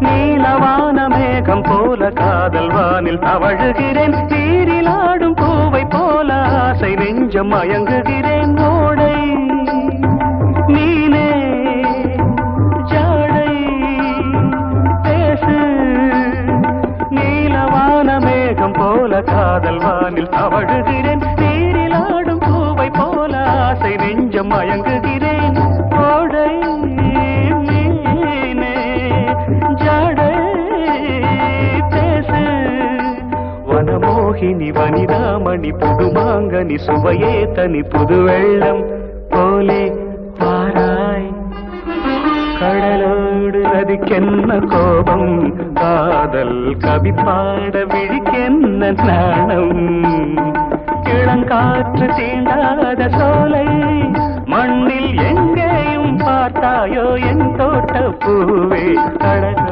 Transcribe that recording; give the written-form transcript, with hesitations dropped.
நீலவான மேகம் போல காதல் வானில் தவழுகிறேன். நீரில் ஆடும் பூவை போல ஆசை நெஞ்சம் மயங்குகிறேன். ஓடை நீனே ஜாடை பேசு. நீலவான மேகம் போல காதல் வானில் தவழுகிறேன். நீரில் ஆடும் பூவை போல ஆசை நெஞ்சம் மயங்குகிறேன். ஓடை நீனே ஜாடை பேசு. வனமோகினி வனிதாமணி புதுமாங்கனி சுவையே தனி புது வெள்ளம் போலே பாராய். கடலோடு நதிக்கென்ன கோபம், காதல் கவி பாட விழிக்கென்ன நாணம். இளங்காற்று தீண்டாத சோலை மண்ணில் எங்கேயும் பார்த்தாயோ என் தோட்ட பூவே. அழகோ